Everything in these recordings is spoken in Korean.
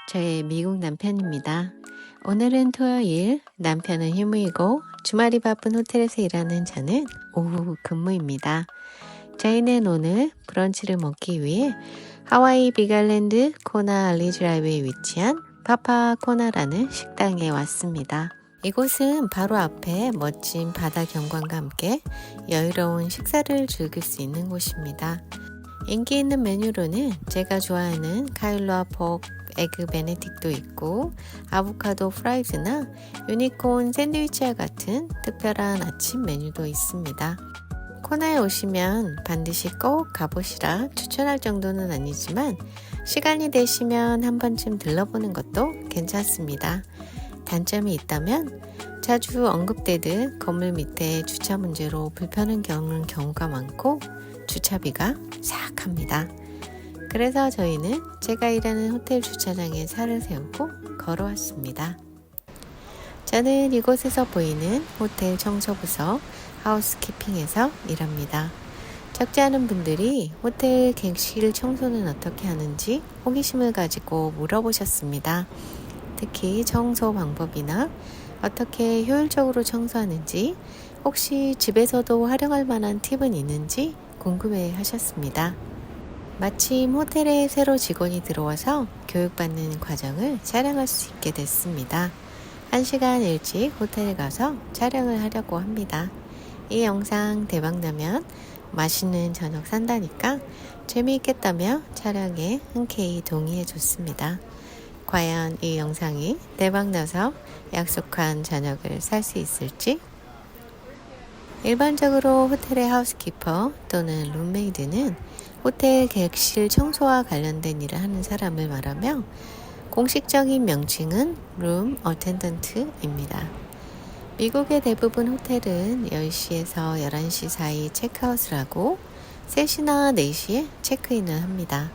저의 미국 남편입니다. 오늘은 토요일, 남편은 휴무이고 주말이 바쁜 호텔에서 일하는 저는 오후 근무입니다. 저희는 오늘 브런치를 먹기 위해 하와이 빅아일랜드 코나 알리지 드라이브에 위치한 파파 코나라는 식당에 왔습니다. 이곳은 바로 앞에 멋진 바다 경관과 함께 여유로운 식사를 즐길 수 있는 곳입니다. 인기 있는 메뉴로는 제가 좋아하는 카일로아 포크 에그 베네딕도 있고 아보카도 프라이즈나 유니콘 샌드위치와 같은 특별한 아침 메뉴도 있습니다. 코나에 오시면 반드시 꼭 가보시라 추천할 정도는 아니지만 시간이 되시면 한 번쯤 들러보는 것도 괜찮습니다. 단점이 있다면 자주 언급되듯 건물 밑에 주차 문제로 불편을 겪는 경우가 많고 주차비가 싹합니다. 그래서 저희는 제가 일하는 호텔 주차장에 차를 세우고 걸어왔습니다. 저는 이곳에서 보이는 호텔 청소부서 하우스키핑에서 일합니다. 적지 않은 분들이 호텔 객실 청소는 어떻게 하는지 호기심을 가지고 물어보셨습니다. 특히 청소 방법이나 어떻게 효율적으로 청소하는지, 혹시 집에서도 활용할 만한 팁은 있는지 궁금해 하셨습니다. 마침 호텔에 새로 직원이 들어와서 교육받는 과정을 촬영할 수 있게 됐습니다. 1시간 일찍 호텔에 가서 촬영을 하려고 합니다. 이 영상 대박나면 맛있는 저녁 산다니까 재미있겠다며 촬영에 흔쾌히 동의해 줬습니다. 과연 이 영상이 대박나서 약속한 저녁을 살 수 있을지? 일반적으로 호텔의 하우스키퍼 또는 룸메이드는 호텔 객실 청소와 관련된 일을 하는 사람을 말하며 공식적인 명칭은 룸 어텐던트입니다. 미국의 대부분 호텔은 10시에서 11시 사이 체크아웃을 하고 3시나 4시에 체크인을 합니다.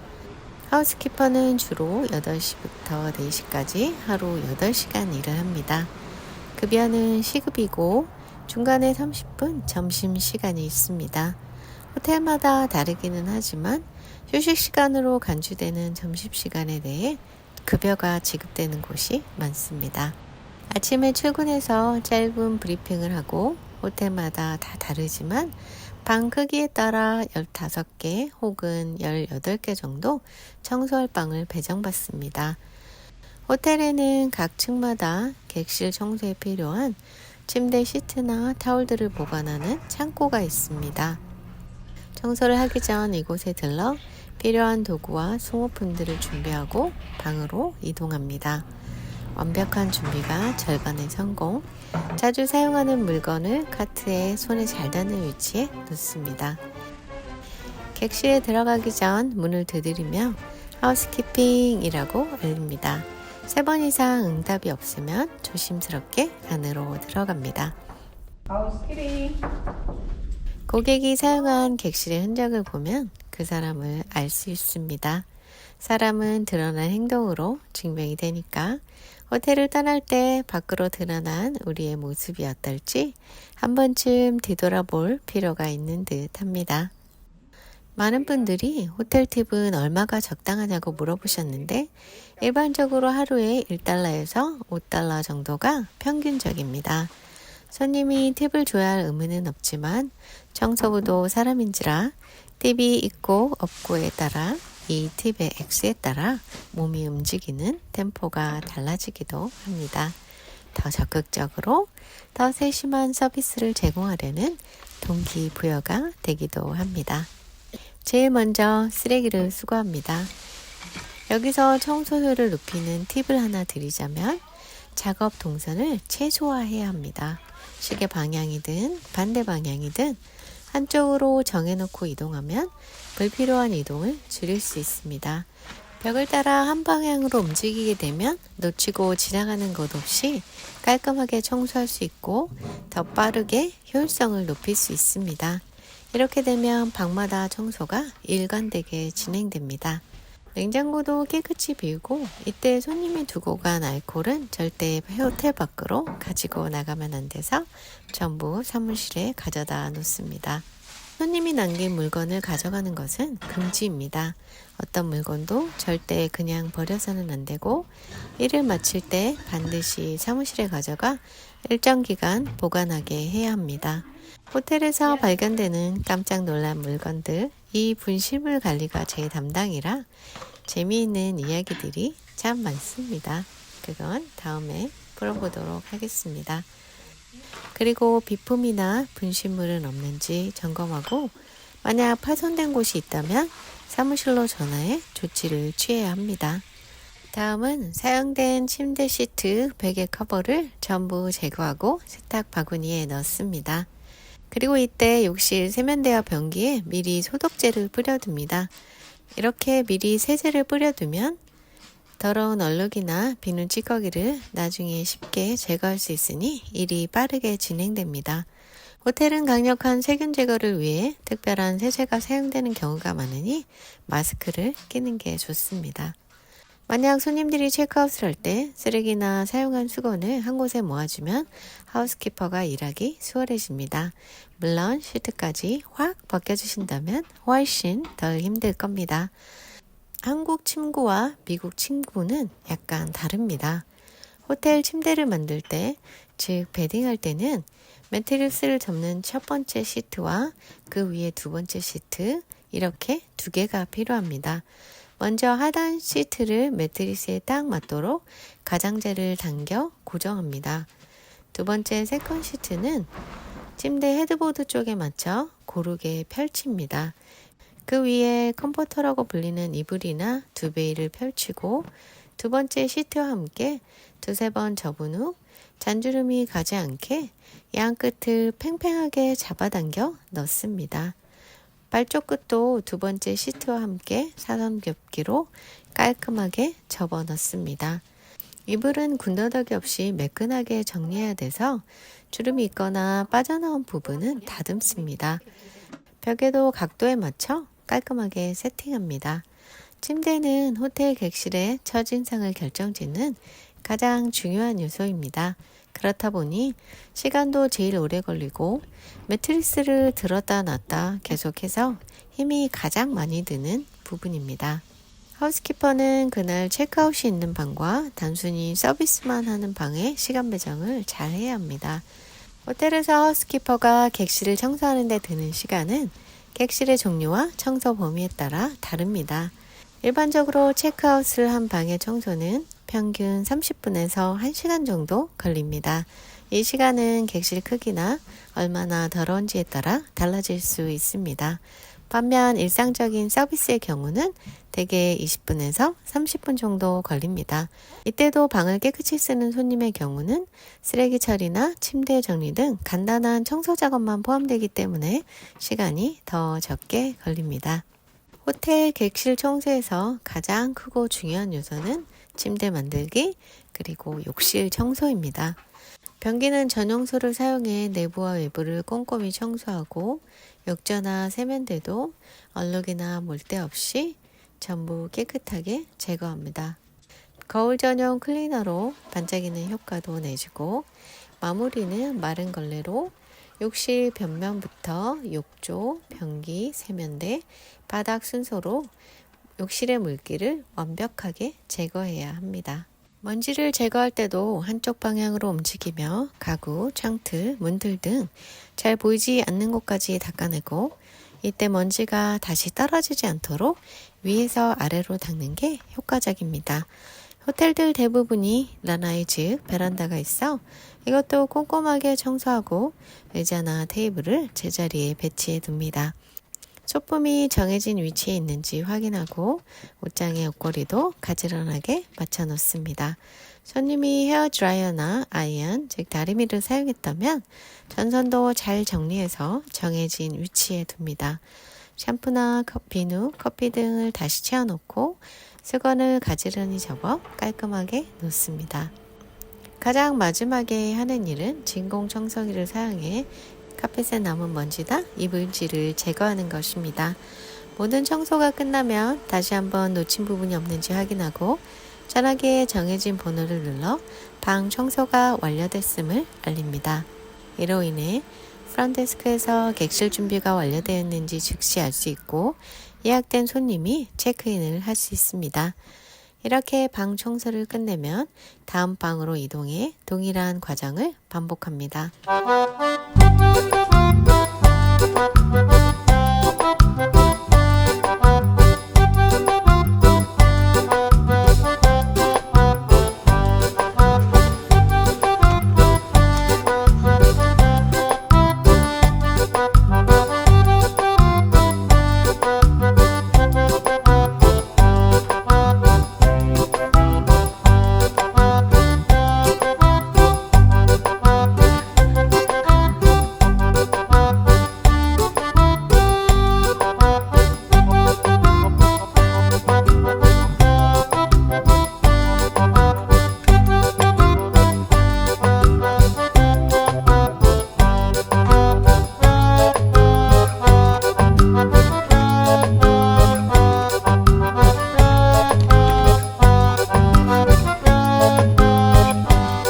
하우스키퍼는 주로 8시부터 4시까지 하루 8시간 일을 합니다. 급여는 시급이고 중간에 30분 점심시간이 있습니다. 호텔마다 다르기는 하지만 휴식시간으로 간주되는 점심시간에 대해 급여가 지급되는 곳이 많습니다. 아침에 출근해서 짧은 브리핑을 하고 호텔마다 다 다르지만 방 크기에 따라 15개 혹은 18개 정도 청소할 방을 배정받습니다. 호텔에는 각 층마다 객실 청소에 필요한 침대 시트나 타올들을 보관하는 창고가 있습니다. 청소를 하기 전 이곳에 들러 필요한 도구와 소모품들을 준비하고 방으로 이동합니다. 완벽한 준비가 절반의 성공. 자주 사용하는 물건을 카트에 손에 잘 닿는 위치에 놓습니다. 객실에 들어가기 전 문을 두드리며 하우스키핑이라고 알립니다. 3번 이상 응답이 없으면 조심스럽게 안으로 들어갑니다. 하우스키핑. 고객이 사용한 객실의 흔적을 보면 그 사람을 알 수 있습니다. 사람은 드러난 행동으로 증명이 되니까 호텔을 떠날 때 밖으로 드러난 우리의 모습이 어떨지 한 번쯤 뒤돌아볼 필요가 있는 듯 합니다. 많은 분들이 호텔 팁은 얼마가 적당하냐고 물어보셨는데 일반적으로 하루에 1달러에서 5달러 정도가 평균적입니다. 손님이 팁을 줘야 할 의무는 없지만 청소부도 사람인지라 팁이 있고 없고에 따라 이 팁의 액수에 따라 몸이 움직이는 템포가 달라지기도 합니다. 더 적극적으로 더 세심한 서비스를 제공하려는 동기부여가 되기도 합니다. 제일 먼저 쓰레기를 수거합니다. 여기서 청소효율을 높이는 팁을 하나 드리자면 작업 동선을 최소화해야 합니다. 시계 방향이든 반대 방향이든 한쪽으로 정해놓고 이동하면 불필요한 이동을 줄일 수 있습니다. 벽을 따라 한 방향으로 움직이게 되면 놓치고 지나가는 것 없이 깔끔하게 청소할 수 있고 더 빠르게 효율성을 높일 수 있습니다. 이렇게 되면 방마다 청소가 일관되게 진행됩니다. 냉장고도 깨끗이 비우고 이때 손님이 두고 간 알코올은 절대 호텔 밖으로 가지고 나가면 안 돼서 전부 사무실에 가져다 놓습니다. 손님이 남긴 물건을 가져가는 것은 금지입니다. 어떤 물건도 절대 그냥 버려서는 안 되고 일을 마칠 때 반드시 사무실에 가져가 일정 기간 보관하게 해야 합니다. 호텔에서 발견되는 깜짝 놀란 물건들, 이 분실물 관리가 제 담당이라 재미있는 이야기들이 참 많습니다. 그건 다음에 풀어보도록 하겠습니다. 그리고 비품이나 분실물은 없는지 점검하고 만약 파손된 곳이 있다면 사무실로 전화해 조치를 취해야 합니다. 다음은 사용된 침대 시트, 베개 커버를 전부 제거하고 세탁 바구니에 넣습니다. 그리고 이때 욕실 세면대와 변기에 미리 소독제를 뿌려둡니다. 이렇게 미리 세제를 뿌려두면 더러운 얼룩이나 비누 찌꺼기를 나중에 쉽게 제거할 수 있으니 일이 빠르게 진행됩니다. 호텔은 강력한 세균 제거를 위해 특별한 세제가 사용되는 경우가 많으니 마스크를 끼는 게 좋습니다. 만약 손님들이 체크아웃을 할 때 쓰레기나 사용한 수건을 한 곳에 모아주면 하우스키퍼가 일하기 수월해집니다. 물론 시트까지 확 벗겨주신다면 훨씬 덜 힘들 겁니다. 한국 침구와 미국 침구는 약간 다릅니다. 호텔 침대를 만들 때, 즉 베딩할 때는 매트리스를 접는 첫 번째 시트와 그 위에 두 번째 시트, 이렇게 두 개가 필요합니다. 먼저 하단 시트를 매트리스에 딱 맞도록 가장자리를 당겨 고정합니다. 두 번째 세컨 시트는 침대 헤드보드 쪽에 맞춰 고르게 펼칩니다. 그 위에 컴포터라고 불리는 이불이나 두베이를 펼치고 두 번째 시트와 함께 두세 번 접은 후 잔주름이 가지 않게 양 끝을 팽팽하게 잡아당겨 넣습니다. 발쪽 끝도 두 번째 시트와 함께 사선 겹기로 깔끔하게 접어 넣습니다. 이불은 군더더기 없이 매끈하게 정리해야 돼서 주름이 있거나 빠져나온 부분은 다듬습니다. 벽에도 각도에 맞춰 깔끔하게 세팅합니다. 침대는 호텔 객실의 첫인상을 결정짓는 가장 중요한 요소입니다. 그렇다 보니 시간도 제일 오래 걸리고 매트리스를 들었다 놨다 계속해서 힘이 가장 많이 드는 부분입니다. 하우스키퍼는 그날 체크아웃이 있는 방과 단순히 서비스만 하는 방의 시간 배정을 잘 해야 합니다. 호텔에서 하우스키퍼가 객실을 청소하는 데 드는 시간은 객실의 종류와 청소 범위에 따라 다릅니다. 일반적으로 체크아웃을 한 방의 청소는 평균 30분에서 1시간 정도 걸립니다. 이 시간은 객실 크기나 얼마나 더러운지에 따라 달라질 수 있습니다. 반면 일상적인 서비스의 경우는 대개 20분에서 30분 정도 걸립니다. 이때도 방을 깨끗이 쓰는 손님의 경우는 쓰레기 처리나 침대 정리 등 간단한 청소 작업만 포함되기 때문에 시간이 더 적게 걸립니다. 호텔 객실 청소에서 가장 크고 중요한 요소는 침대 만들기 그리고 욕실 청소입니다. 변기는 전용소를 사용해 내부와 외부를 꼼꼼히 청소하고 욕조나 세면대도 얼룩이나 몰대 없이 전부 깨끗하게 제거합니다. 거울 전용 클리너로 반짝이는 효과도 내주고 마무리는 마른 걸레로 욕실 벽면부터 욕조, 변기, 세면대, 바닥 순서로 욕실의 물기를 완벽하게 제거해야 합니다. 먼지를 제거할 때도 한쪽 방향으로 움직이며 가구, 창틀, 문틀 등 잘 보이지 않는 곳까지 닦아내고 이때 먼지가 다시 떨어지지 않도록 위에서 아래로 닦는 게 효과적입니다. 호텔들 대부분이 란와이 즉 베란다가 있어 이것도 꼼꼼하게 청소하고 의자나 테이블을 제자리에 배치해 둡니다. 소품이 정해진 위치에 있는지 확인하고 옷장의 옷걸이도 가지런하게 맞춰 놓습니다. 손님이 헤어드라이어나 아이언, 즉 다리미를 사용했다면 전선도 잘 정리해서 정해진 위치에 둡니다. 샴푸나 비누, 커피 등을 다시 채워놓고 수건을 가지런히 접어 깔끔하게 놓습니다. 가장 마지막에 하는 일은 진공 청소기를 사용해 카펫에 남은 먼지나 이물질을 제거하는 것입니다. 모든 청소가 끝나면 다시 한번 놓친 부분이 없는지 확인하고 전화기에 정해진 번호를 눌러 방 청소가 완료됐음을 알립니다. 이로 인해 프런트데스크에서 객실 준비가 완료되었는지 즉시 알 수 있고 예약된 손님이 체크인을 할 수 있습니다. 이렇게 방 청소를 끝내면 다음 방으로 이동해 동일한 과정을 반복합니다.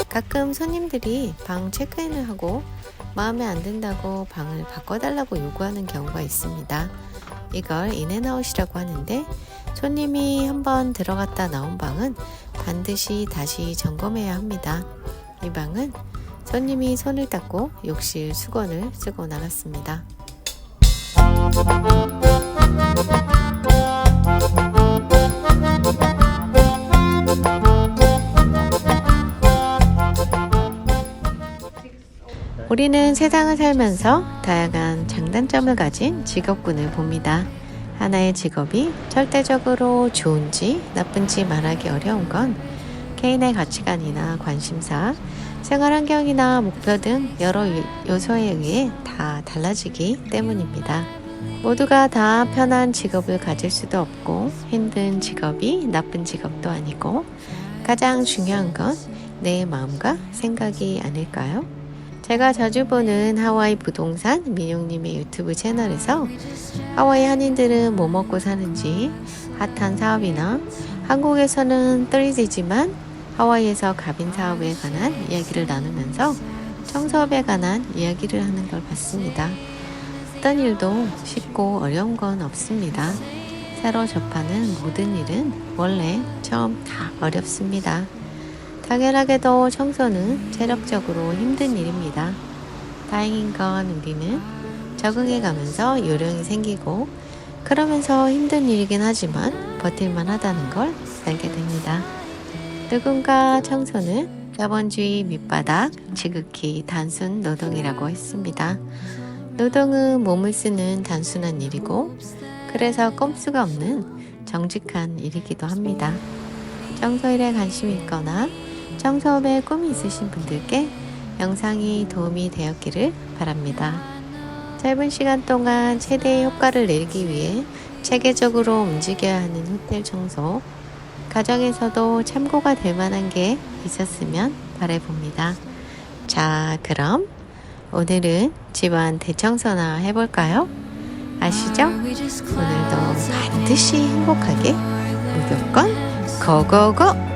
가끔 손님들이 방 체크인을 하고 마음에 안 든다고 방을 바꿔달라고 요구하는 경우가 있습니다. 이걸 인앤아웃이라고 하는데 손님이 한번 들어갔다 나온 방은 반드시 다시 점검해야 합니다. 이 방은 손님이 손을 닦고 욕실 수건을 쓰고 나갔습니다. 우리는 세상을 살면서 다양한 장단점을 가진 직업군을 봅니다. 하나의 직업이 절대적으로 좋은지 나쁜지 말하기 어려운 건 개인의 가치관이나 관심사, 생활환경이나 목표 등 여러 요소에 의해 다 달라지기 때문입니다. 모두가 다 편한 직업을 가질 수도 없고 힘든 직업이 나쁜 직업도 아니고 가장 중요한 건 내 마음과 생각이 아닐까요? 제가 자주 보는 하와이 부동산 민용님의 유튜브 채널에서 하와이 한인들은 뭐 먹고 사는지, 핫한 사업이나 한국에서는 3D지만 하와이에서 가빈 사업에 관한 이야기를 나누면서 청소업에 관한 이야기를 하는 걸 봤습니다. 어떤 일도 쉽고 어려운 건 없습니다. 새로 접하는 모든 일은 원래 처음 다 어렵습니다. 당연하게도 청소는 체력적으로 힘든 일입니다. 다행인 건 우리는 적응해가면서 요령이 생기고 그러면서 힘든 일이긴 하지만 버틸만 하다는 걸 알게 됩니다. 누군가 청소는 자본주의 밑바닥, 지극히 단순 노동이라고 했습니다. 노동은 몸을 쓰는 단순한 일이고 그래서 꼼수가 없는 정직한 일이기도 합니다. 청소일에 관심이 있거나 청소업에 꿈이 있으신 분들께 영상이 도움이 되었기를 바랍니다. 짧은 시간 동안 최대의 효과를 내기 위해 체계적으로 움직여야 하는 호텔 청소, 가정에서도 참고가 될 만한 게 있었으면 바라봅니다. 자, 그럼 오늘은 집안 대청소나 해볼까요? 아시죠? 오늘도 반드시 행복하게 무조건 고고고!